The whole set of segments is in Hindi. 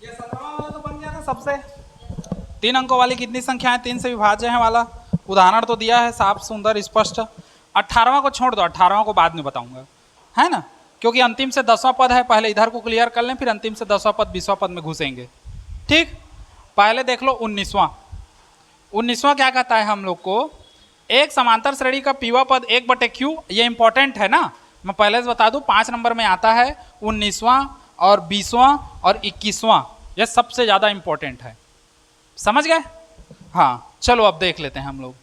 ये 17वां वाला तो बन गया था सबसे। 3 अंकों वाली कितनी संख्याएं 3 से विभाज्य हैं वाला उदाहरण तो दिया है, साफ सुंदर स्पष्ट। 18वां को छोड़ दो, 18वां को बाद में बताऊंगा, है ना, क्योंकि अंतिम से 10वां पद है, पहले इधर को क्लियर कर लें, फिर अंतिम से 10वां पद 20वां पद में घुसेंगे। ठीक, पहले देख लो 19वां। 19वां क्या कहता है हम लोग को, एक समांतर श्रेणी का पीवा पद 1/q, ये इंपॉर्टेंट है ना, मैं पहले से बता दूं 5 नंबर में आता है। 19वां और 20वां और 21वां, ये सबसे ज्यादा इंपॉर्टेंट है, समझ गए। हाँ चलो अब देख लेते हैं हम लोग।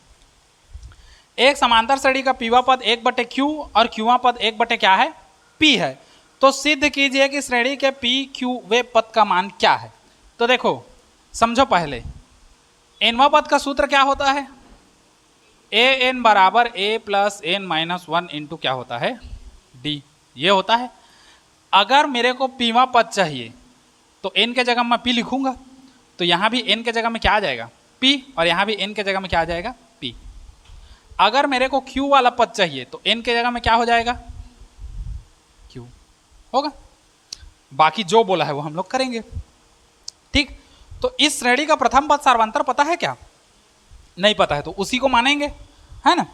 एक समांतर श्रेणी का पीवा पद 1/q और क्यूवा पद 1 क्या है, p है। तो सिद्ध कीजिए कि श्रेणी के p q वे पद का मान क्या है। तो देखो समझो, पहले एनवा पद का सूत्र क्या होता है, ए एन बराबर ए प्लस एन माइनस 1 इंटू क्या होता है, डी, ये होता है। अगर मेरे को पीवा पद चाहिए तो एन के जगह मैं पी लिखूंगा, तो यहां भी एन के जगह में क्या आ जाएगा, पी, और यहां भी एन के जगह में क्या आ जाएगा, पी। अगर मेरे को क्यू वाला पद चाहिए तो एन के जगह में क्या हो जाएगा, क्यू होगा। बाकी जो बोला है वो हम लोग करेंगे। ठीक, तो इस श्रेणी का प्रथम पद सार्वंतर पता है क्या, नहीं पता है तो उसी को मानेंगे, है ना।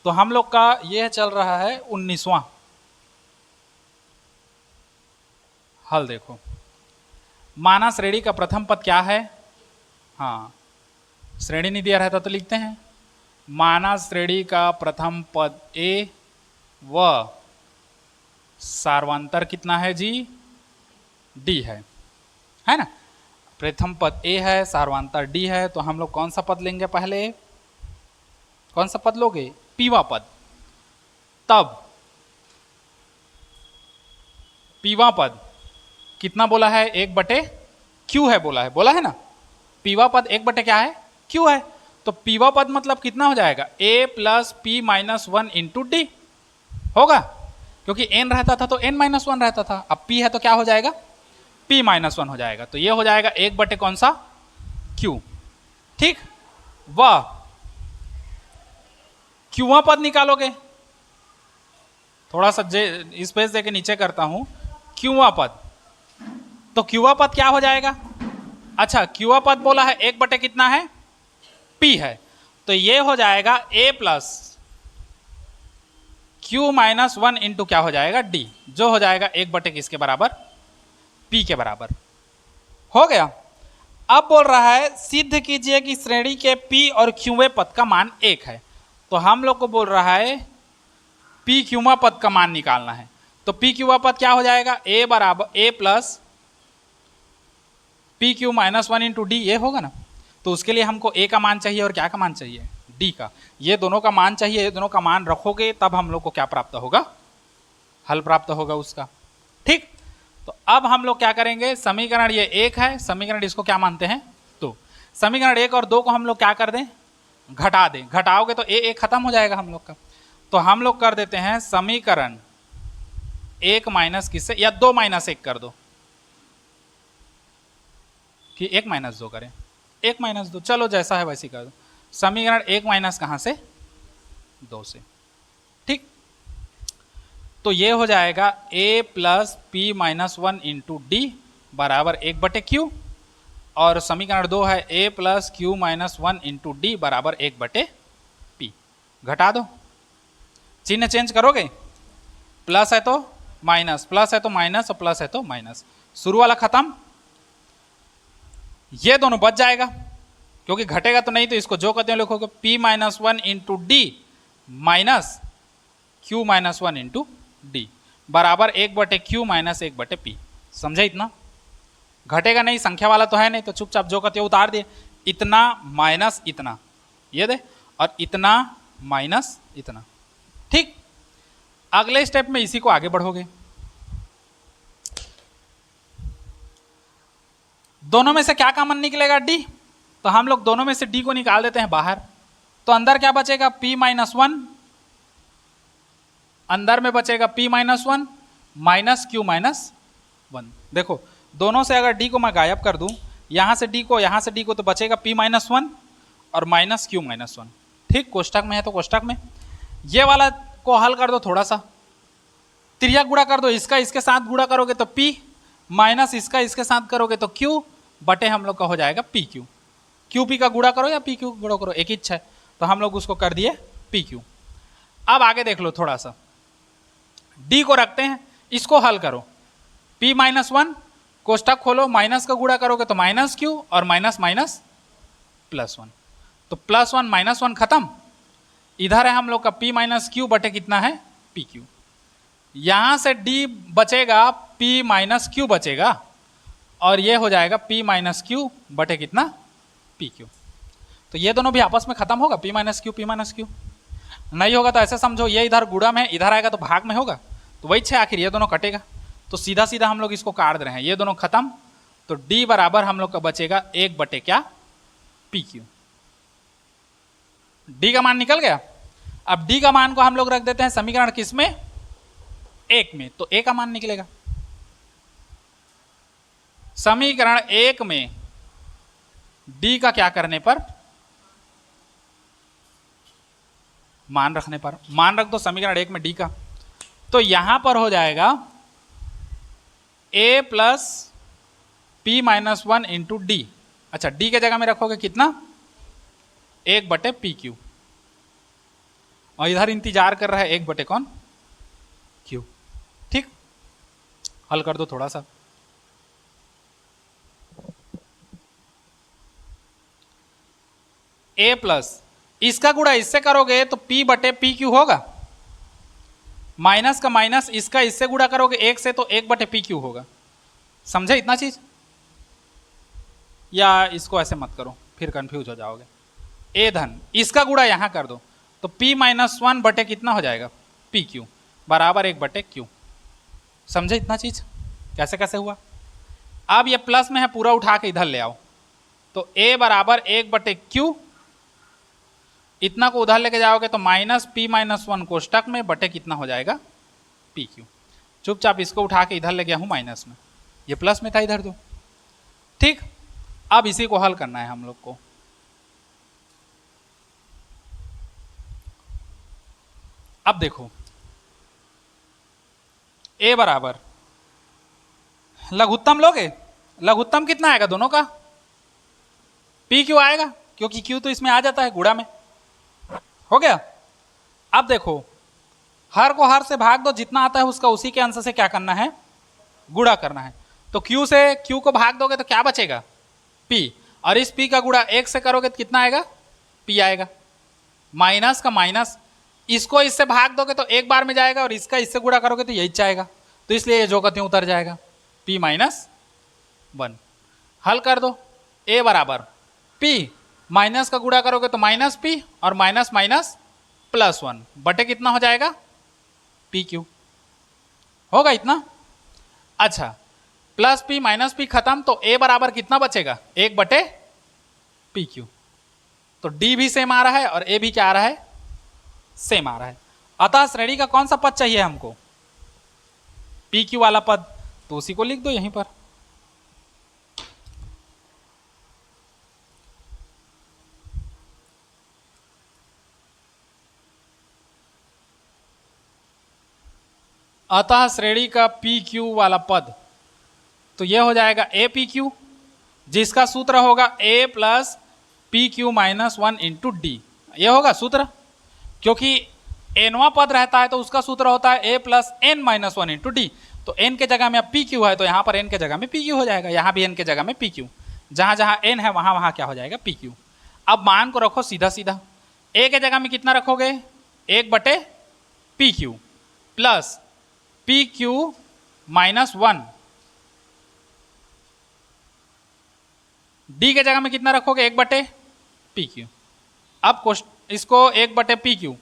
तो हम लोग का यह चल रहा है 19वां हल। देखो माना श्रेणी का प्रथम पद क्या है, हाँ श्रेणी नहीं दिया रहता तो लिखते हैं, माना श्रेणी का प्रथम पद ए व सार्वंतर कितना है जी, डी है ना। प्रथम पद ए है, सार्वंतर डी है, तो हम लोग कौन सा पद लेंगे, पहले कौन सा पद लोगे, पीवा पद। तब पीवा पद कितना बोला है, 1/q है, बोला है ना। पीवा पद 1 क्या है, q है। तो पीवा पद मतलब कितना हो जाएगा, a plus P minus 1 into d होगा, क्योंकि n रहता था तो n माइनस 1 रहता था, अब p है तो क्या हो जाएगा, p माइनस 1 हो जाएगा। तो ये हो जाएगा 1 कौन सा, q। ठीक, वह क्यूवा पद निकालोगे, थोड़ा सा स्पेस देके नीचे करता हूं, क्यूवा पद, तो क्यूवा पद क्या हो जाएगा, अच्छा क्यूवा पद बोला है 1 कितना है, p है, तो ये हो जाएगा a plus q minus 1 into क्या हो जाएगा, d, जो हो जाएगा 1 किसके बराबर, p के बराबर हो गया। अब बोल रहा है सिद्ध कीजिए कि श्रेणी के p और q पद का मान 1 है। तो हम लोग को बोल रहा है p q पद का मान निकालना है, तो p q पद क्या हो जाएगा, a बराबर a plus P Q minus 1 into d, ये होगा ना। तो उसके लिए हमको a का मान चाहिए और क्या का मान चाहिए, d का, ये दोनों का मान चाहिए, ये दोनों का मान रखोगे तब हम लोग को क्या प्राप्त होगा, हल प्राप्त होगा उसका। ठीक, तो अब हम लोग क्या करेंगे, समीकरण ये 1 है, समीकरण इसको क्या मानते हैं, तो समीकरण 1 और 2 को हम लोग क्या कर दें, घटा दें, घटाओगे तो a खत्म हो जाएगा हम लोग का। तो हम लोग कर देते हैं समीकरण 1 माइनस किससे, या 2 माइनस 1 कर दो, कि 1 माइनस 2 करें, 1 माइनस 2, चलो जैसा है वैसे कर दो। समीकरण 1 माइनस कहां से, 2 से। ठीक, तो ये हो जाएगा a plus P minus 1 into d बराबर 1/q, और समीकरण 2 है a plus Q minus 1 into d बराबर 1/p। घटा दो, चिन्ह चेंज करोगे, प्लस है तो माइनस, प्लस है तो माइनस, और प्लस है तो माइनस, शुरू वाला खत्म, ये दोनों बच जाएगा, क्योंकि घटेगा तो नहीं, तो इसको जो कहते हैं लिखोगे p minus 1 into D minus q minus 1 into d बराबर 1/q माइनस 1/p। समझे इतना, घटेगा नहीं, संख्या वाला तो है नहीं, तो चुपचाप जो कहते हो उतार दिए, इतना माइनस इतना, ये दे, और इतना माइनस इतना। ठीक, अगले स्टेप में इसी को आगे बढ़ोगे, दोनों में से क्या कॉमन निकलेगा, डी, तो हम लोग दोनों में से डी को निकाल देते हैं बाहर, तो अंदर क्या बचेगा, p माइनस 1, अंदर में बचेगा p minus 1 minus Q minus 1। देखो दोनों से अगर d को मैं गायब कर दूं, यहां से d को, यहां से d को, तो बचेगा p माइनस 1 और माइनस क्यू माइनस 1। ठीक, कोष्टक में है तो कोष्टक में, ये वाला को हल कर दो, थोड़ा सा त्रिया गुणा कर दो, इसका इसके साथ गुणा करोगे तो p, माइनस इसका इसके साथ करोगे तो क्यू बटे हम लोग का हो जाएगा पी क्यू। क्यू पी का गुणा करो या पी क्यू गुणा करो, एक ही इच्छा है, तो हम लोग उसको कर दिए पी क्यू। अब आगे देख लो थोड़ा सा, डी को रखते हैं, इसको हल करो। p माइनस वन कोष्टक खोलो, माइनस का गुणा करोगे तो माइनस क्यू और माइनस माइनस प्लस वन, तो प्लस वन माइनस वन खत्म। इधर है हम लोग का p माइनस क्यू बटे कितना है पी क्यू। यहां से d बचेगा p माइनस क्यू बचेगा और ये हो जाएगा p माइनस क्यू बटे कितना पी क्यू। तो ये दोनों भी आपस में खत्म होगा, p minus Q, p minus Q. नहीं होगा तो ऐसे समझो ये इधर गुणा में, इधर आएगा तो भाग में होगा, तो वही 6 आखिर ये दोनों कटेगा, तो सीधा सीधा हम लोग इसको काट दे रहे हैं, ये दोनों खत्म। तो d बराबर हम लोग का बचेगा 1 बटे क्या पी क्यू। d का मान निकल गया। अब d का मान को हम लोग रख देते हैं समीकरण किस में, 1 में, तो a का मान निकलेगा। समीकरण 1 में d का क्या करने पर, मान रखने पर, मान रख दो समीकरण 1 में d का, तो यहां पर हो जाएगा a plus P minus one into D. अच्छा, d के जगह में रखोगे कितना 1 बटे पी क्यू, और इधर इंतजार कर रहा है 1 बटे कौन क्यू। ठीक, हल कर दो थोड़ा सा। a प्लस इसका गुणा इससे करोगे तो p बटे पी क्यू होगा, माइनस का माइनस इसका इससे गुणा करोगे 1 से तो 1 बटे पी क्यू होगा। समझे इतना चीज, या इसको ऐसे मत करो फिर कंफ्यूज हो जाओगे। a धन इसका गुणा यहां कर दो तो p माइनस वन बटे कितना हो जाएगा पी क्यू बराबर 1 बटे क्यू। समझे इतना चीज कैसे कैसे हुआ। अब ये प्लस में है, पूरा उठा के इधर ले आओ, तो a बराबर 1 बटे क्यू, इतना को उधर लेके जाओगे तो माइनस पी माइनस वन कोष्टक में बटे कितना हो जाएगा पी क्यू। चुपचाप इसको उठा के इधर ले गया हूं माइनस में, ये प्लस में था इधर दो। ठीक, अब इसी को हल करना है हम लोग को। अब देखो a बराबर लघुत्तम लोगे, लघुत्तम कितना आएगा दोनों का पी क्यू आएगा, क्योंकि क्यू तो इसमें आ जाता है गुणा में, हो गया। अब देखो हर को हर से भाग दो, जितना आता है उसका उसी के अंश से क्या करना है गुणा करना है। तो q से q को भाग दोगे तो क्या बचेगा p, और इस p का गुणा 1 से करोगे तो कितना आएगा p आएगा। माइनस का माइनस इसको इससे भाग दोगे तो एक बार में जाएगा, और इसका इससे गुणा करोगे तो यही जाएगा, तो इसलिए ये जो कहते हैं उतर जाएगा p माइनस वन। हल कर दो, a बराबर p माइनस का गुणा करोगे तो माइनस पी और माइनस माइनस प्लस वन बटे कितना हो जाएगा पी क्यू, होगा इतना। अच्छा, प्लस पी माइनस पी खत्म, तो a बराबर कितना बचेगा 1 बटे पी क्यू। तो d भी सेम आ रहा है और a भी क्या आ रहा है सेम आ रहा है। अतः श्रेणी का कौन सा पद चाहिए हमको पी क्यू वाला पद, तो उसी को लिख दो यहीं पर। अतः श्रेणी का पी क्यू वाला पद, तो यह हो जाएगा ए पी क्यू, जिसका सूत्र होगा a plus P Q minus one into d. यह होगा सूत्र, क्योंकि एनवा पद रहता है तो उसका सूत्र होता है a plus n minus one into d. तो एन के जगह में अब पी क्यू है तो यहाँ पर एन के जगह में पी क्यू हो जाएगा, यहाँ भी एन के जगह में पी क्यू, जहाँ जहाँ एन है वहाँ वहाँ क्या हो जाएगा पी क्यू। अब मान को रखो सीधा सीधा, ए के जगह में कितना रखोगे 1 बटे P Q plus P Q minus one, D के जगह में कितना रखोगे 1 बटे पी क्यू। अब इसको 1 बटे पी क्यू,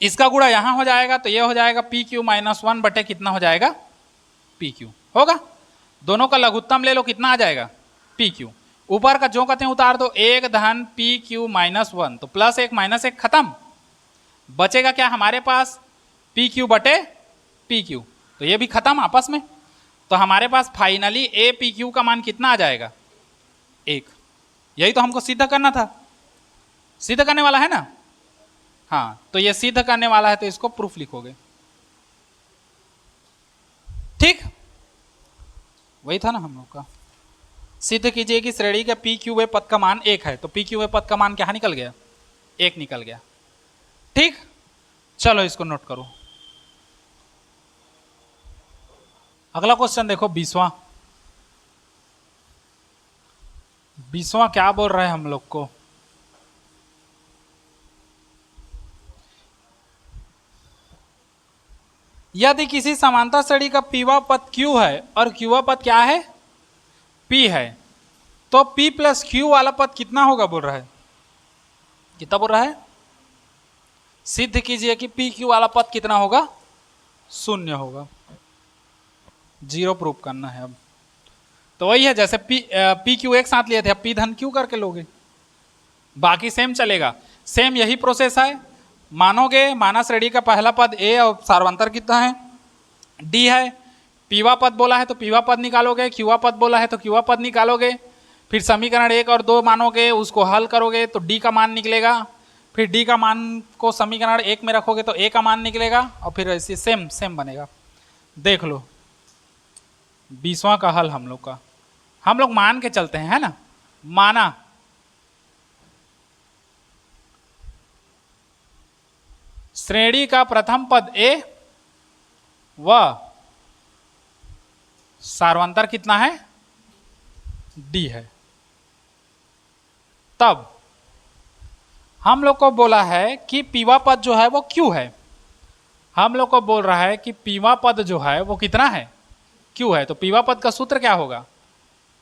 इसका गुणा यहां हो जाएगा तो ये हो जाएगा पी क्यू माइनस वन बटे कितना हो जाएगा पी क्यू होगा। दोनों का लघुत्तम ले लो, कितना आ जाएगा पी क्यू। ऊपर का जो कहते हैं उतार दो, 1 धन पी क्यू माइनस वन, तो प्लस 1 माइनस 1 खत्म, बचेगा क्या हमारे पास पी क्यू बटे पी क्यू, तो ये भी खत्म आपस में। तो हमारे पास फाइनली ए पी क्यू का मान कितना आ जाएगा 1। यही तो हमको सिद्ध करना था, सिद्ध करने वाला है ना। हाँ, तो ये सिद्ध करने वाला है तो इसको प्रूफ लिखोगे। ठीक, वही था ना हम लोग का। सिद्ध कीजिए कि श्रेणी के पी क्यू वे पद का मान 1 है, तो पी क्यू वे पद का मान क्या निकल गया? 1 निकल गया। ठीक, चलो इसको नोट करो। अगला क्वेश्चन देखो 20वां। 20वां क्या बोल रहे हैं हम लोग को? यदि किसी समांतर श्रेणी का पीवा पद क्यू है और क्यूवा पद क्या है? पी है, तो पी प्लस क्यू वाला पद कितना होगा बोल रहा है? कितना बोल रहा है? सिद्ध कीजिए कि पी क्यू वाला पद कितना होगा? 0 होगा। 0 प्रूफ करना है। अब तो वही है, जैसे पी क्यू एक साथ लिए थे, अब पी धन क्यू करके लोगे, बाकी सेम चलेगा। सेम यही प्रोसेस है। मानोगे, माना श्रेणी का पहला पद ए और सार्वंतर कितना है? डी है। पीवा पद बोला है तो पीवा पद निकालोगे, क्यूवा पद बोला है तो क्यूवा पद निकालोगे। फिर समीकरण 1 और 2 मानोगे, उसको हल करोगे तो डी का मान निकलेगा। फिर डी का मान को समीकरण 1 में रखोगे तो ए का मान निकलेगा, और फिर ऐसे सेम सेम बनेगा। देख लो 20वां का हल हम लोग का। हम लोग मान के चलते हैं, है ना। माना श्रेणी का प्रथम पद ए व सार्वंतर कितना है? डी है। तब हम लोग को बोला है कि पीवा पद जो है वो क्यू है। हम लोग को बोल रहा है कि पीवा पद जो है वो कितना है? क्यू है। तो पीवा पद का सूत्र क्या होगा?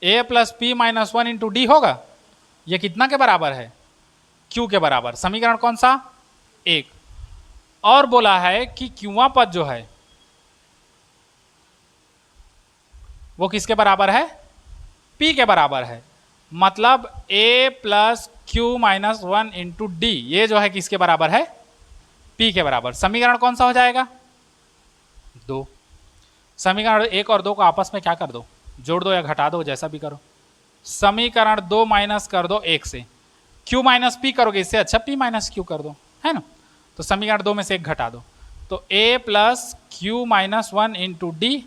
A plus P minus 1 into d होगा। ये कितना के बराबर है? क्यू के बराबर। समीकरण कौन सा? 1। और बोला है कि क्यूवा पद जो है वो किसके बराबर है? पी के बराबर है। मतलब a plus Q minus 1 into d, ये जो है किसके बराबर है? पी के बराबर। समीकरण कौन सा हो जाएगा? 2। समीकरण 1 और 2 को आपस में क्या कर दो? जोड़ दो या घटा दो, जैसा भी करो। समीकरण 2 माइनस कर दो 1 से। क्यू माइनस पी करोगे, इससे अच्छा पी माइनस क्यू कर दो, है ना। तो समीकरण 2 में से 1 घटा दो, तो a plus Q minus 1 into d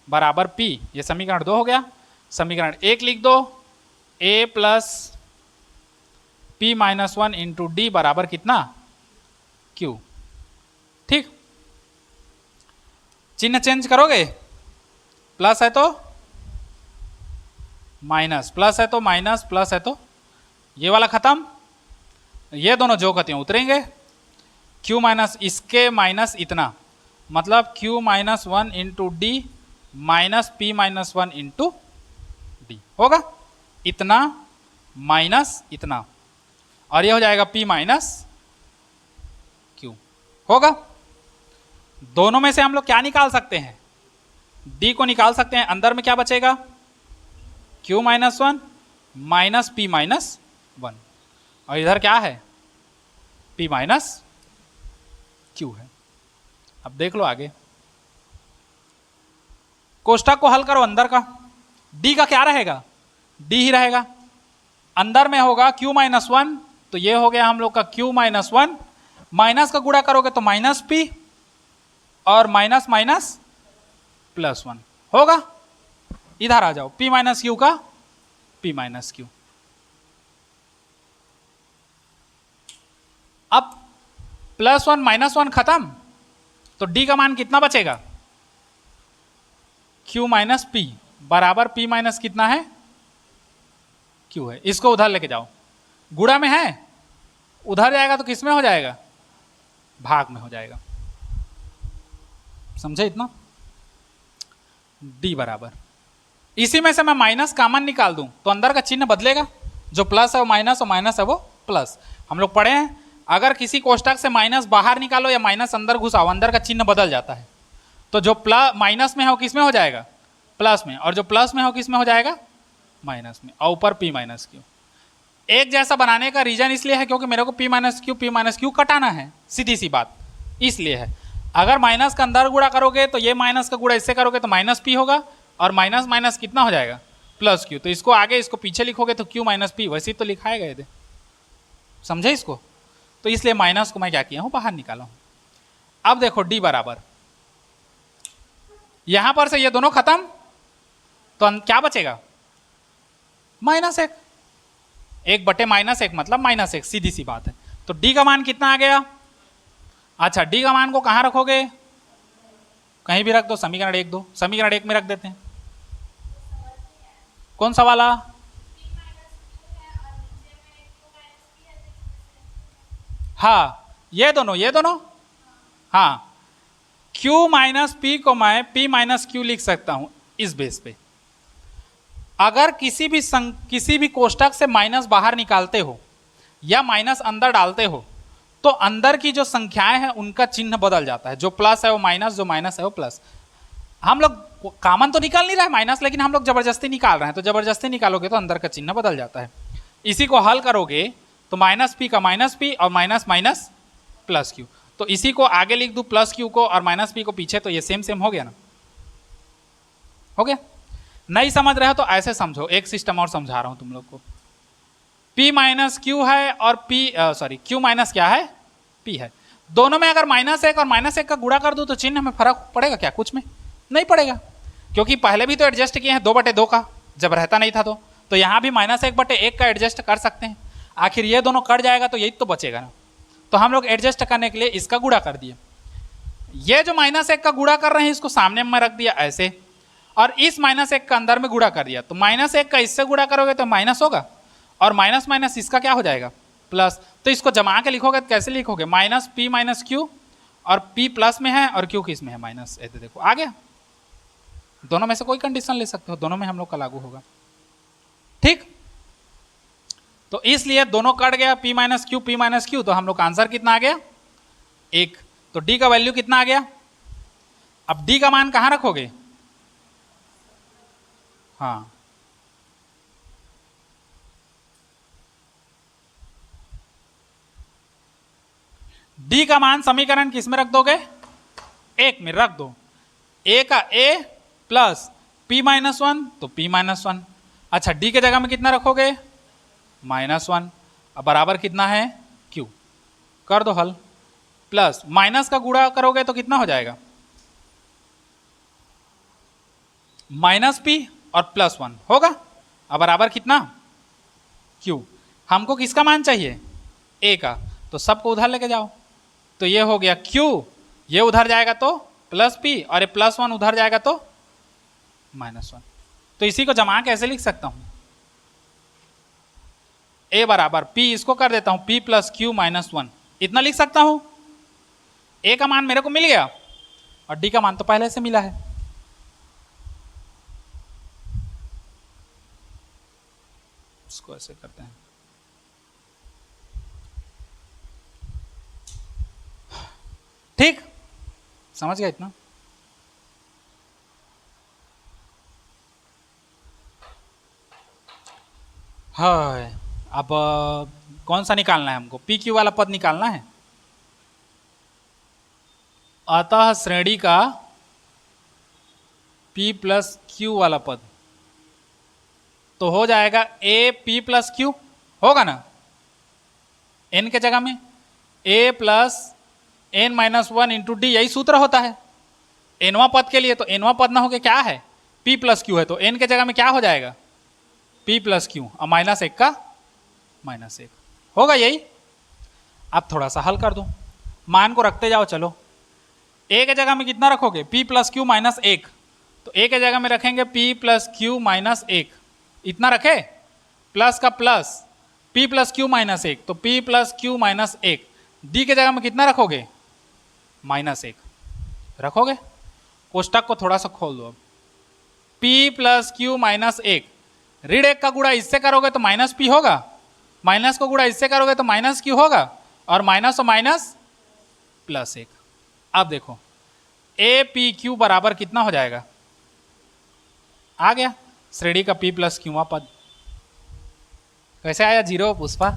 बराबर पी। ये समीकरण 2 हो गया। समीकरण 1 लिख दो, a plus P minus 1 into d बराबर कितना? क्यू। ठीक, चिन्ह चेंज करोगे, प्लस है तो माइनस, प्लस है तो माइनस, प्लस है तो ये वाला खत्म, ये दोनों जो कहते हैं उतरेंगे। q माइनस इसके माइनस इतना, मतलब q minus 1 into D minus P minus 1 into d होगा। इतना माइनस इतना, और ये हो जाएगा p माइनस क्यू होगा। दोनों में से हम लोग क्या निकाल सकते हैं? d को निकाल सकते हैं। अंदर में क्या बचेगा? q minus 1 minus P minus 1, और इधर क्या है? p माइनस क्यू है। अब देख लो आगे, कोष्ठक को हल करो। अंदर का d का क्या रहेगा? d ही रहेगा। अंदर में होगा q माइनस 1, तो ये हो गया हम लोग का q माइनस 1। माइनस का गुणा करोगे तो माइनस p, और माइनस माइनस प्लस 1 होगा। इधर आ जाओ, p माइनस क्यू का p माइनस क्यू। अब प्लस 1 माइनस 1 खत्म, तो d का मान कितना बचेगा? q माइनस पी बराबर p माइनस कितना है? q है। इसको उधर लेके जाओ, गुणा में है, उधर जाएगा तो किस में हो जाएगा? भाग में हो जाएगा। समझे इतना? d बराबर, इसी में से मैं माइनस कॉमन निकाल दूं तो अंदर का चिन्ह बदलेगा। जो प्लस है वो माइनस, और माइनस है वो प्लस। हम लोग पढ़े हैं, अगर किसी कोष्ठक से माइनस बाहर निकालो या माइनस अंदर घुसाओ, अंदर का चिन्ह बदल जाता है। तो जो माइनस में है वो किस में हो जाएगा? प्लस में, और जो प्लस में हो किस में हो जाएगा? माइनस में, और ऊपर p माइनस क्यू। एक जैसा बनाने का रीजन इसलिए है क्योंकि मेरे को p माइनस क्यू कटाना है, सीधी सी बात इसलिए है। अगर माइनस का अंदर गुणा करोगे तो ये माइनस का गुणा इससे करोगे तो माइनस p होगा, और माइनस माइनस कितना हो जाएगा? Plus Q. तो इसको आगे इसको पीछे लिखोगे तो q माइनस पी, वैसे ही तो लिखाए गए थे। समझे इसको? तो इसलिए माइनस को मैं क्या किया हूं? बाहर निकाला हूं। अब देखो d बराबर, यहां पर से ये दोनों खत्म, तो क्या बचेगा? -1, 1/-1 मतलब -1, सीधी सी बात है। तो डी का मान कितना आ गया? अच्छा, डी का मान को कहां रखोगे? कहीं भी रख दो, समीकरण 1 दो, समीकरण 1 में रख देते हैं। कौन सा वाला? हाँ, ये दोनों। हाँ, Q माइनस P को मैं P माइनस Q लिख सकता हूं इस बेस पे। अगर किसी भी कोष्टक से माइनस बाहर निकालते हो या माइनस अंदर डालते हो तो अंदर की जो संख्याएं हैं उनका चिन्ह बदल जाता है। जो प्लस है वो माइनस, जो माइनस है वो प्लस। हम लोग कॉमन तो निकाल नहीं रहे माइनस, लेकिन हम लोग जबरदस्ती निकाल रहे हैं। तो जबरदस्ती निकालोगे तो अंदर का चिन्ह बदल जाता है। इसी को हल करोगे तो -P का -P और माइनस माइनस प्लस Q। तो इसी को आगे लिख दूं प्लस Q को और -P को पीछे, तो ये सेम हो गया ना? हो गया? नहीं समझ रहे हो तो ऐसे समझो, एक सिस्टम और समझा रहा हूं तुम लोग को। P माइनस Q है और Q माइनस क्या है? P है। दोनों में अगर -1 और -1 का गुणा कर दूं तो चिन्ह में फर्क पड़ेगा क्या? कुछ में नहीं पड़ेगा, क्योंकि पहले भी तो एडजस्ट किए हैं 2/2 का, जब रहता नहीं था तो यहां भी -1/1 का एडजस्ट कर सकते हैं। आखिर ये दोनों कट जाएगा तो यही तो बचेगा ना। तो हम लोग एडजस्ट करने के लिए इसका गुणा कर दिए। ये जो -1 का गुणा कर रहे हैं इसको सामने में रख दिया ऐसे, और इस -1 का अंदर में गुणा कर दिया। तो -1 का इससे गुणा करोगे तो माइनस होगा, और माइनस माइनस इसका क्या हो जाएगा? प्लस। तो इसको जमा के लिखोगे तो कैसे लिखोगे? -P - Q, और P प्लस में है और Q किस में है? माइनस। ऐसे देखो आ गया। दोनों में से कोई कंडीशन ले सकते हो, दोनों में हम लोग का लागू होगा। ठीक, तो इसलिए दोनों कट गया, P - Q, तो हम लोग का आंसर कितना आ गया? 1। तो D का वैल्यू कितना आ गया? अब D का मान कहां रखोगे? हाँ, D का मान समीकरण किस में रख दोगे? 1 में रख दो। A का A प्लस P - 1 तो P - 1। अच्छा, D के जगह में कितना रखोगे? -1। अब बराबर कितना है? Q। कर दो हल। प्लस माइनस का गुणा करोगे तो कितना हो जाएगा? -P और +1 होगा। अब बराबर कितना? Q। हमको किसका मान चाहिए? A का। तो सबको उधर लेके जाओ, तो ये हो गया Q, ये उधर जाएगा तो +P, और ये +1 उधर जाएगा तो -1। तो इसी को जमा कैसे लिख सकता हूं? A बराबर P, इसको कर देता हूं P + Q - 1, इतना लिख सकता हूं। A का मान मेरे को मिल गया और D का मान तो पहले से मिला है। इसको ऐसे करते हैं। ठीक, समझ गया इतना? हाँ, अब कौन सा निकालना है हमको? PQ वाला पद निकालना है। अतः श्रेणी का P + Q वाला पद तो हो जाएगा AP + Q, होगा ना? N के जगह में A + N - 1 × D, यही सूत्र होता है nवां पद के लिए। तो nवां पद ना हो के क्या है? P + Q है, तो N के जगह में क्या हो जाएगा? P + Q, और -1 का -1 होगा यही। अब थोड़ा सा हल कर दो, मान को रखते जाओ। चलो, A के जगह में कितना रखोगे? P + Q - 1। तो A के जगह में रखेंगे P + Q - 1, इतना रखे, प्लस का प्लस P + Q - 1, तो P + Q - 1। D के जगह में कितना रखोगे? -1 रखोगे। कोष्टक को थोड़ा सा खोल दो। अब P + Q - 1, ऋण 1 का गुणा इससे करोगे तो -P होगा, माइनस को गुणा इससे करोगे तो -Q होगा, और माइनस और माइनस +1। अब देखो APQ बराबर कितना हो जाएगा? आ गया श्रेणी का P + Q पद। कैसे आया? 0 पुष्पा,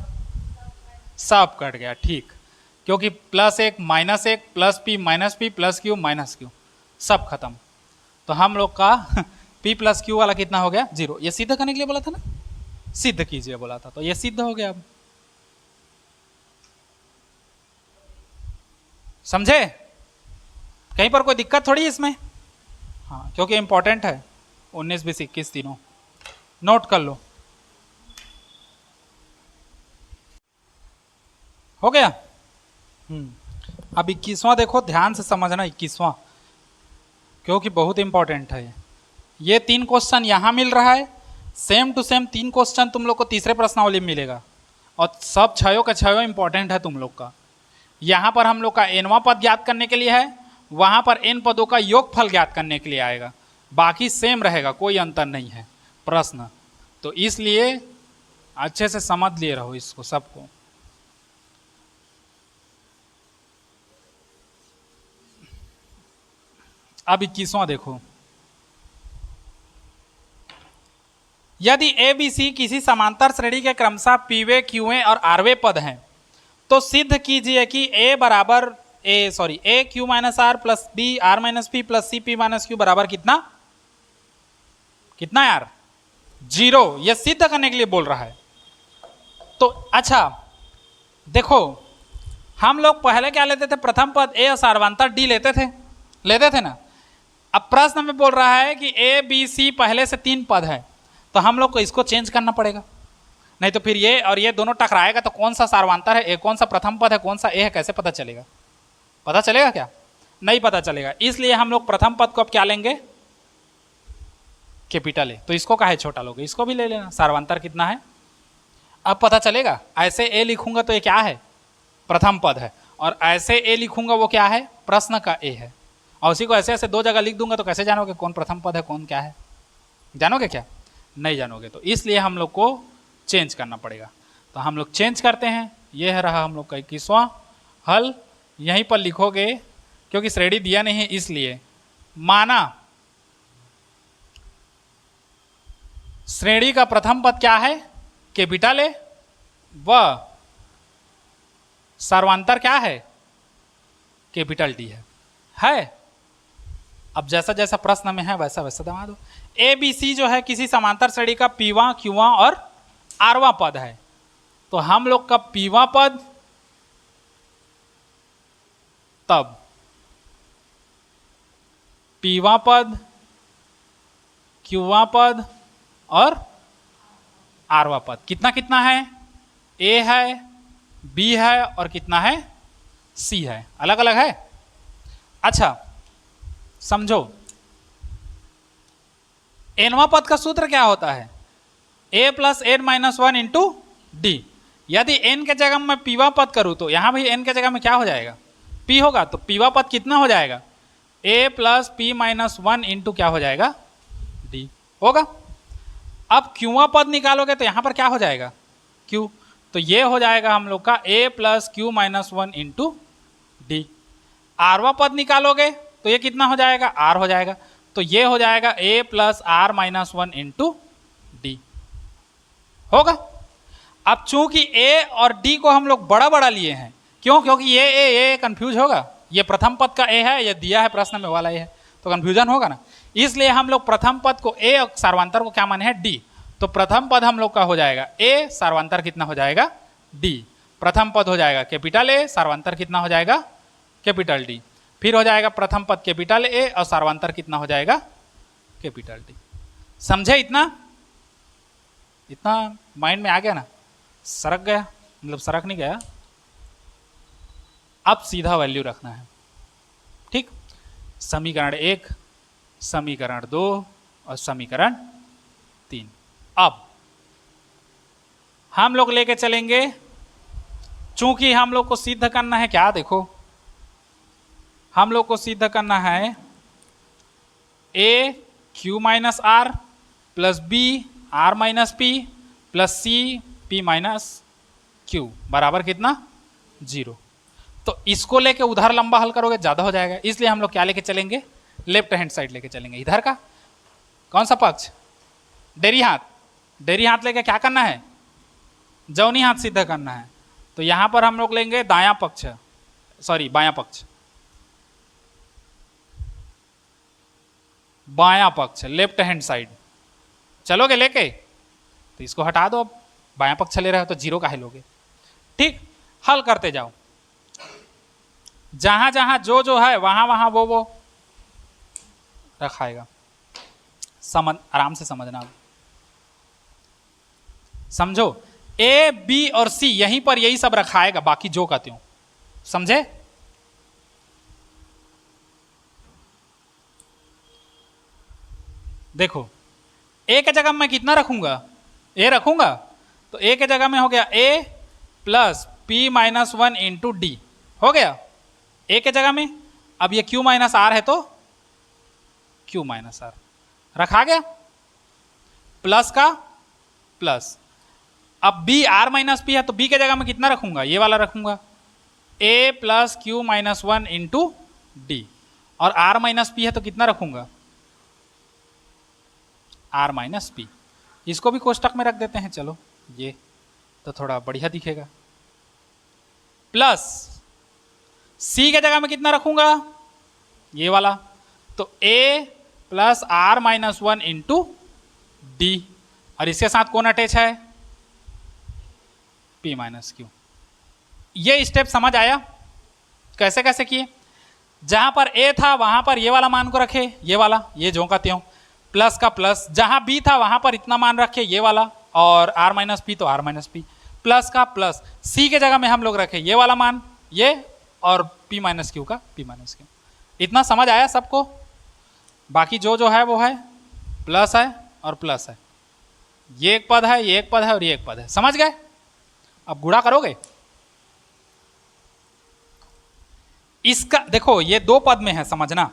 सब कट गया। ठीक, क्योंकि +1 -1 +P -P +Q -Q, सब खत्म। तो हम लोग का P + Q वाला कितना हो गया? 0। ये सिद्ध करने के लिए बोला था ना, सिद्ध कीजिए बोला था, तो ये सिद्ध हो गया। अब समझे? कहीं पर कोई दिक्कत थोड़ी इसमें? हाँ, क्योंकि इंपॉर्टेंट है, 19, 20, 21 तीनों नोट कर लो। हो गया। अब 21वां देखो, ध्यान से समझना 21वां, क्योंकि बहुत इंपॉर्टेंट है ये 3 क्वेश्चन यहां मिल रहा है, सेम टू सेम 3 क्वेश्चन तुम लोग को तीसरे प्रश्नावली में मिलेगा, और सब छयों का छयों इंपॉर्टेंट है तुम लोग का। यहां पर हम लोग का nवां पद ज्ञात करने के लिए है, वहां पर n पदों का योगफल ज्ञात करने के लिए आएगा, बाकी सेम रहेगा, कोई अंतर नहीं है प्रश्न। तो इसलिए अच्छे से समझ लिए रहो इसको सबको। अब 21वां देखो, यदि ए बी सी किसी समांतर श्रेणी के क्रमशः पीवे क्यूए और आरवे पद हैं, तो सिद्ध कीजिए कि a q minus are plus b r minus P plus c p minus q बराबर कितना कितना यार 0। यह सिद्ध करने के लिए बोल रहा है। तो अच्छा देखो, हम लोग पहले क्या लेते थे, प्रथम पद ए और सार्वंतर डी लेते थे ना। अब प्रश्न में बोल रहा है कि ए बी सी पहले से 3 पद है, तो हम लोग को इसको चेंज करना पड़ेगा, नहीं तो फिर ये और ये दोनों टकराएगा तो कौन सा सार्वंतर है, ए कौन सा प्रथम पद है, कौन सा ए है, कैसे पता चलेगा? पता चलेगा क्या? नहीं पता चलेगा। इसलिए हम लोग प्रथम पद को अब क्या लेंगे, कैपिटल ए। तो इसको काहे छोटा लोगे, इसको भी ले लेना। सार्वंतर कितना है अब पता चलेगा। ऐसे ए लिखूंगा तो ये क्या है, प्रथम पद है, और ऐसे ए लिखूंगा वो क्या है, प्रश्न का ए है। और उसी को ऐसे ऐसे 2 जगह लिख दूंगा तो कैसे जानोगे कौन प्रथम पद है कौन क्या है? जानोगे क्या? नहीं जानोगे। तो इसलिए हम लोग को चेंज करना पड़ेगा। तो हम लोग चेंज करते हैं। यह रहा हम लोग का 21वां हल। यहीं पर लिखोगे क्योंकि श्रेणी दिया नहीं है इसलिए। माना श्रेणी का प्रथम पद क्या है, कैपिटल ए, व सर्वांतर क्या है, कैपिटल डी है। अब जैसा जैसा प्रश्न में है वैसा वैसा दबा दो। ए बी सी जो है किसी समांतर श्रेणी का पीवा क्यूवा और आरवा पद है, तो हम लोग का पीवा पद तब पीवा पद, क्यूवा पद और आरवा पद कितना कितना है, ए है, बी है और कितना है, सी है। अलग अलग है। अच्छा समझो, एनवा पद का सूत्र क्या होता है, a plus n minus 1 into d. यदि एन के जगह में पीवा पद करूं तो यहां भी एन के जगह में क्या हो जाएगा, पी होगा। तो पीवा पद कितना हो जाएगा, a plus P minus 1 into क्या हो जाएगा, डी होगा। अब क्यूवा पद निकालोगे तो यहां पर क्या हो जाएगा, क्यू। तो ये हो जाएगा हम लोग का a plus Q minus 1 into d. आरवा पद निकालोगे तो ये कितना हो जाएगा, आर हो जाएगा। तो ये हो जाएगा a plus are minus 1 into d होगा। अब चूंकि ए और डी को हम लोग बड़ा बड़ा लिए हैं, क्यों, क्योंकि ये कंफ्यूज होगा। ये प्रथम पद का ए है, ये दिया है प्रश्न में वाला ए है, तो कंफ्यूजन होगा ना। इसलिए हम लोग प्रथम पद को ए और सार्वंतर को क्या माने हैं, डी। तो प्रथम पद हम लोग का हो जाएगा ए, सार्वंतर कितना हो जाएगा, डी। प्रथम पद हो जाएगा कैपिटल ए, सार्वंतर कितना हो जाएगा, कैपिटल डी। फिर हो जाएगा प्रथम पद कैपिटल ए और सार्वंतर कितना हो जाएगा, कैपिटल डी। समझे? इतना माइंड में आ गया ना, सरक गया, मतलब सरक नहीं गया। अब सीधा वैल्यू रखना है, ठीक। समीकरण 1, समीकरण 2 और समीकरण 3। अब हम लोग लेके चलेंगे, चूंकि हम लोग को सिद्ध करना है क्या, देखो हम लोग को सिद्ध करना है a q minus are plus b r minus P plus c p minus q बराबर कितना, 0। तो इसको लेके उधर लंबा हल करोगे ज्यादा हो जाएगा, इसलिए हम लोग क्या लेके चलेंगे, लेफ्ट हैंड साइड लेके चलेंगे। इधर का कौन सा पक्ष, डेरी हाथ। डेरी हाथ लेके क्या करना है, जौनी हाथ सिद्ध करना है। तो यहां पर हम लोग लेंगे दायां पक्ष, सॉरी बायां पक्ष, बायां पक्ष, लेफ्ट हैंड साइड चलोगे लेके। तो इसको हटा दो, अब बायां पक्ष ले रहे हो तो 0 काहे लोगे, ठीक। हल करते जाओ, जहां जहां जो जो है वहां वहां वो रखाएगा। आराम से समझना। समझो, ए बी और सी यहीं पर यही सब रखाएगा, बाकी जो का त्यों। समझे? देखो, ए के जगह मैं कितना रखूंगा? ए रखूंगा, तो ए के जगह में हो गया a plus P minus one into d, हो गया ए के जगह में। अब ये क्यू माइनस आर है तो क्यू माइनस आर रखा गया, प्लस का प्लस। अब बी आर माइनस पी है तो बी के जगह में कितना रखूंगा? ये वाला रखूंगा, a plus Q minus one into D. और आर माइनस पी है तो कितना रखूंगा? R minus p. इसको भी कोष्टक में रख देते हैं, चलो ये तो थोड़ा बढ़िया दिखेगा। प्लस सी के जगह में कितना रखूंगा? ये वाला, तो a plus are minus one into D. और इसके साथ कौन अटैच है? P minus q. ये स्टेप समझ आया कैसे कैसे किए? जहां पर ए था वहां पर ये वाला मान को रखे, ये वाला, ये जो का त्यों, प्लस का प्लस। जहां बी था वहां पर इतना मान रखे, ये वाला, और आर माइनस पी तो आर माइनस पी, प्लस का प्लस। सी के जगह में हम लोग रखे ये वाला मान, ये, और पी माइनस क्यू का पी माइनस क्यू। इतना समझ आया सबको? बाकी जो जो है वो है, प्लस है और प्लस है, ये एक पद है, ये एक पद है और ये एक पद है। समझ गए? अब गुणा करोगे। इसका देखो ये दो पद में है, समझना,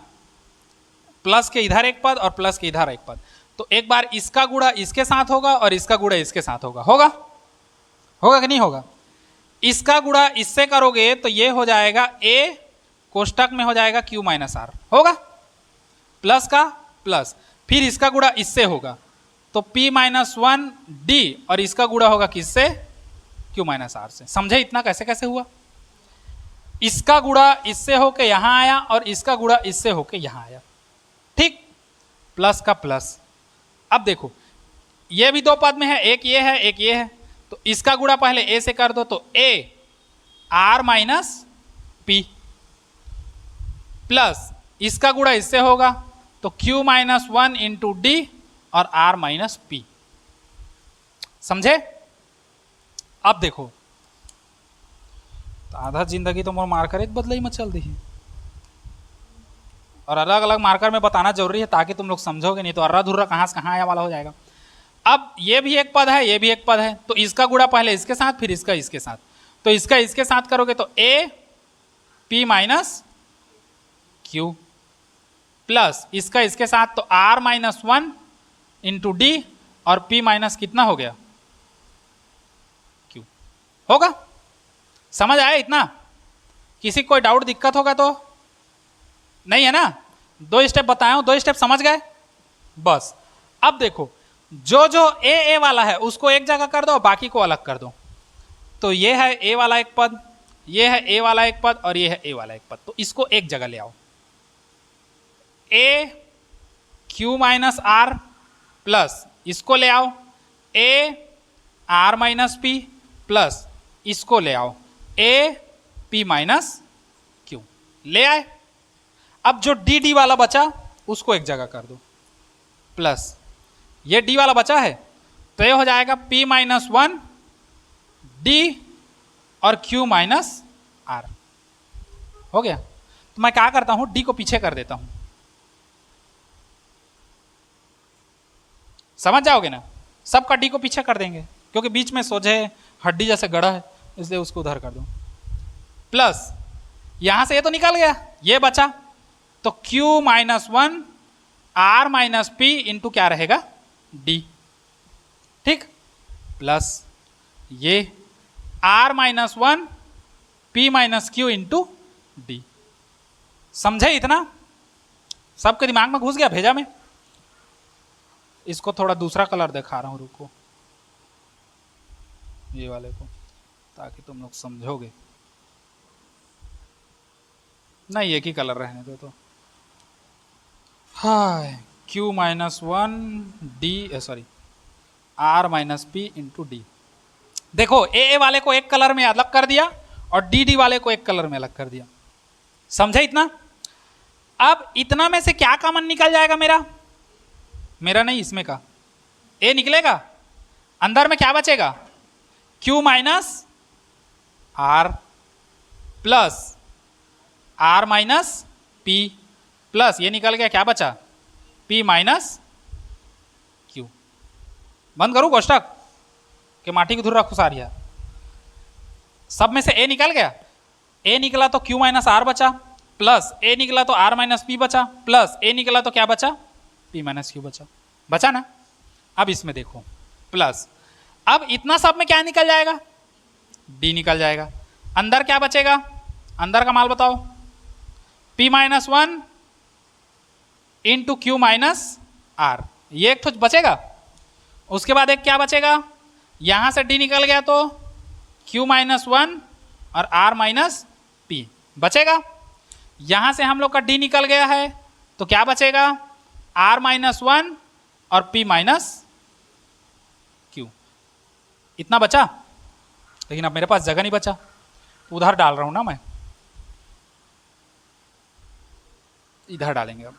प्लस के इधर एक पद और प्लस के इधर एक पद। तो एक बार इसका गुणा इसके साथ होगा और इसका गुणा इसके साथ होगा। होगा होगा कि नहीं होगा? इसका गुणा इससे करोगे तो ये हो जाएगा ए कोष्टक में हो जाएगा क्यू माइनस आर, होगा, प्लस का प्लस। फिर इसका गुणा इससे होगा तो पी माइनस वन डी, और इसका गुणा होगा किससे? क्यू माइनस आर से। समझे इतना कैसे कैसे हुआ? इसका गुणा इससे होके यहां आया और इसका गुणा इससे होके यहां आया, ठीक, प्लस का प्लस। अब देखो ये भी दो पद में है, एक ये है एक ये है, तो इसका गुणा पहले ए से कर दो, तो A R minus P, plus इसका गुणा इससे होगा तो Q minus one into D और आर माइनस पी। समझे? अब देखो, तो आधा जिंदगी तो मोर मार्कर एक बदले ही मत चल दी है, और अलग अलग मार्कर में बताना जरूरी है ताकि तुम लोग समझोगे, नहीं तो अर्रा धुर्रा कहां से कहां आया वाला हो जाएगा। अब ये भी एक पद है, ये भी एक पद है, तो इसका गुणा पहले इसके साथ फिर इसका इसके साथ, तो इसका इसके साथ करोगे तो A P minus Q, plus इसका इसके साथ तो R minus one into D, और पी माइनस कितना हो गया? क्यू। होगा? समझ आया इतना? किसी कोई डाउट दिक्कत होगा तो नहीं है ना? दो स्टेप बताया हूं, दो स्टेप समझ गए बस। अब देखो जो जो ए वाला है उसको एक जगह कर दो, बाकी को अलग कर दो। तो ये है ए वाला एक पद, ये है ए वाला एक पद, और ये है ए वाला एक पद, तो इसको एक जगह ले आओ। ए क्यू माइनस आर प्लस इसको ले आओ A R minus P, plus इसको ले आओ ए पी माइनस क्यू, ले आए। अब जो डी डी वाला बचा उसको एक जगह कर दो, प्लस ये डी वाला बचा है तो ये हो जाएगा पी माइनस वन डी और क्यू माइनस आर। हो गया? तो मैं क्या करता हूं, डी को पीछे कर देता हूं, समझ जाओगे ना? सबका डी को पीछे कर देंगे क्योंकि बीच में सोझे हड्डी जैसे गड़ा है, इसलिए उसको उधर कर दो। प्लस यहां से ये तो निकल गया, ये बचा, तो Q minus one R minus P into क्या रहेगा? डी, ठीक, प्लस ये R minus one P minus Q into D. समझे इतना? सबके दिमाग में घुस गया भेजा में? इसको थोड़ा दूसरा कलर दिखा रहा हूं, रुको, ये वाले को, ताकि तुम लोग समझोगे। नहीं एक ही कलर रहने दो तो। हाय Q minus one D sorry R minus P into D. देखो ए वाले को एक कलर में अलग कर दिया और डी डी वाले को एक कलर में अलग कर दिया। समझे इतना? अब इतना में से क्या कॉमन निकल जाएगा मेरा? मेरा नहीं, इसमें का ए निकलेगा, अंदर में क्या बचेगा, Q minus are plus are minus P plus ये निकल गया, क्या बचा, P माइनस Q। बंद करूं कोष्टक कि माटी की धुर रखो सारिया, सब में से ए निकल गया, ए निकला तो Q माइनस आर बचा, प्लस ए निकला तो आर माइनस पी बचा, प्लस ए निकला तो क्या बचा, P माइनस क्यू बचा, बचा ना। अब इसमें देखो प्लस, अब इतना सब में क्या निकल जाएगा, D निकल जाएगा, अंदर क्या बचेगा, अंदर का माल बताओ, P minus one into Q minus R, ये एक तो बचेगा, उसके बाद एक क्या बचेगा, यहां से D निकल गया तो Q माइनस वन और R माइनस पी बचेगा, यहां से हम लोग का D निकल गया है तो क्या बचेगा, R माइनस वन और P माइनस क्यू, इतना बचा। लेकिन अब मेरे पास जगह नहीं बचा, उधर डाल रहा हूं ना मैं, इधर डालेंगे। अब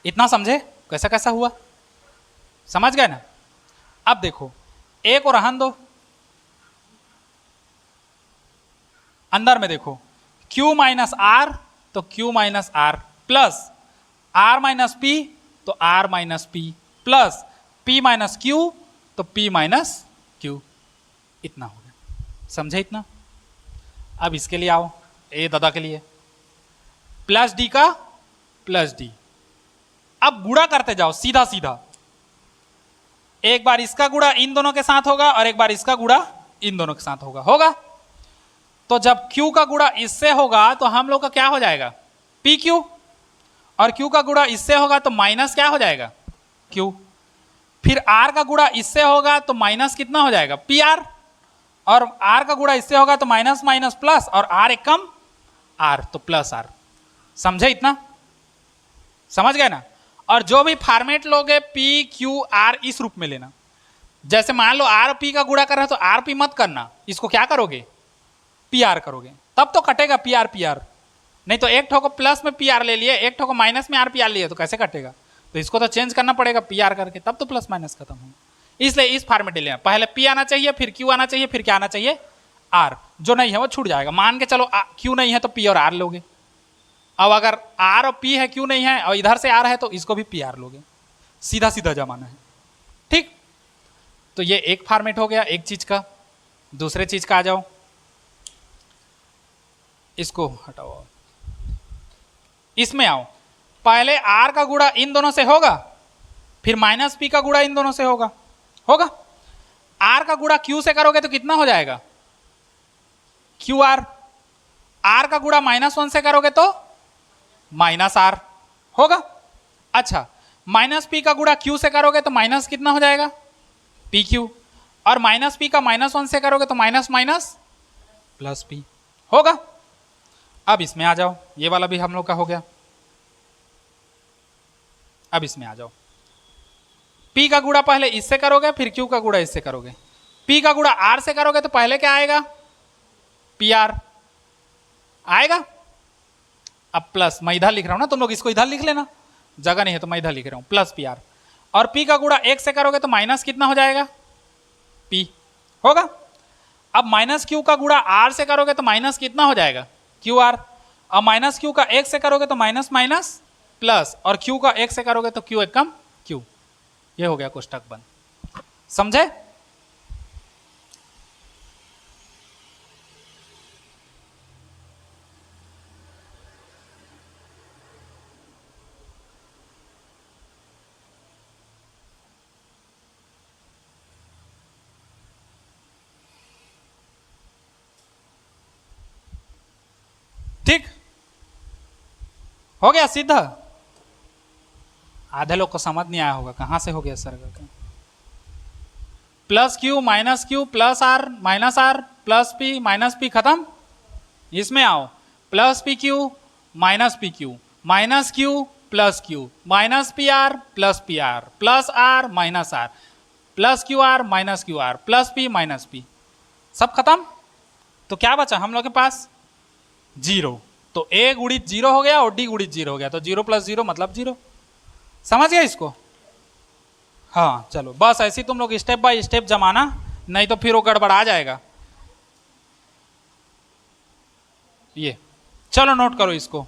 इतना समझे कैसा कैसा हुआ, समझ गए ना। अब देखो ए को रहन दो, अंदर में देखो Q माइनस आर तो Q minus are plus R minus P तो R minus P plus P minus Q तो P माइनस क्यू, इतना हो गया, समझे इतना। अब इसके लिए आओ, ए दादा के लिए प्लस डी का प्लस डी, अब गुणा करते जाओ सीधा सीधा, एक बार इसका गुणा इन दोनों के साथ होगा और एक बार इसका गुणा इन दोनों के साथ होगा, तो जब Q का गुणा इससे होगा तो हम लोग का क्या हो जाएगा, पी क्यू, और Q का गुणा इससे होगा तो माइनस क्या हो जाएगा, Q, फिर R का गुणा इससे होगा तो माइनस कितना हो जाएगा, पी आर, और R का गुणा इससे होगा तो माइनस माइनस प्लस, और R एक कम R तो प्लस R, समझे इतना, समझ गए ना। और जो भी फॉर्मेट लोगे P Q R इस रूप में लेना, जैसे मान लो R P का गुणा कर रहे हो तो R P मत करना, इसको क्या करोगे, पी आर करोगे, तब तो कटेगा पी आर, नहीं तो एक ठो को प्लस में पी आर ले लिए, एक ठो को माइनस में आर पी आर लिए तो कैसे कटेगा, तो इसको तो चेंज करना पड़ेगा पी आर करके, तब तो प्लस माइनस खत्म हो। इसलिए इस फॉर्मेट ले, पहले पी आना चाहिए, फिर क्यू आना चाहिए, फिर क्या आना चाहिए, आर, जो नहीं है वो छूट जाएगा। मान के चलो क्यू नहीं है तो पी और आर लोगे, अब अगर आर और पी है क्यू नहीं है और इधर से आर है तो इसको भी पी आर लोगे, सीधा सीधा जमाना है, ठीक। तो ये एक फॉर्मेट हो गया एक चीज का। दूसरे चीज का आ जाओ, इसको हटाओ, इसमें आओ, पहले आर का गुणा इन दोनों से होगा, फिर माइनस पी का गुणा इन दोनों से होगा, आर का गुणा क्यू से करोगे तो कितना हो जाएगा, क्यू आर, आर का गुणा माइनस वन से करोगे तो माइनस आर होगा। अच्छा, माइनस पी का गुणा क्यू से करोगे तो माइनस कितना हो जाएगा, पी क्यू, और माइनस पी का माइनस वन से करोगे तो माइनस माइनस प्लस पी होगा। अब इसमें आ जाओ, ये वाला भी हम लोग का हो गया। अब इसमें आ जाओ, P का गुणा पहले इससे करोगे, फिर Q का गुणा इससे करोगे, P का गुणा R से करोगे तो पहले क्या आएगा, पी आर आएगा। अब प्लस, मैं इधर लिख रहा हूं ना, तुम लोग इसको इधर लिख लेना, जगह नहीं है तो मैं इधर लिख रहा हूं, प्लस पी आर, और P का गुणा एक से करोगे तो माइनस कितना हो जाएगा, P होगा। अब माइनस Q का गुणा R से करोगे तो माइनस कितना हो जाएगा, क्यू आर, और माइनस क्यू का एक से करोगे तो माइनस माइनस प्लस, और क्यू का एक से करोगे तो क्यू एक कम क्यू, ये हो गया कोष्टक बंद, समझे। ठीक हो गया सीधा। आधे लोग को समझ नहीं आया होगा कहां से हो गया सर का, plus Q plus are minus are plus P minus P खत्म। इसमें आओ, plus P Q minus Q plus Q minus P R plus are minus are plus Q R minus Q R plus P सब खत्म। तो क्या बचा हम लोग के पास, जीरो। तो ए गुणित जीरो हो गया और डी गुणित जीरो हो गया, तो जीरो प्लस जीरो मतलब जीरो, समझ गया इसको। हाँ चलो बस ऐसे ही तुम लोग स्टेप बाय स्टेप जमाना, नहीं तो फिर वो गड़बड़ा जाएगा। ये चलो नोट करो इसको।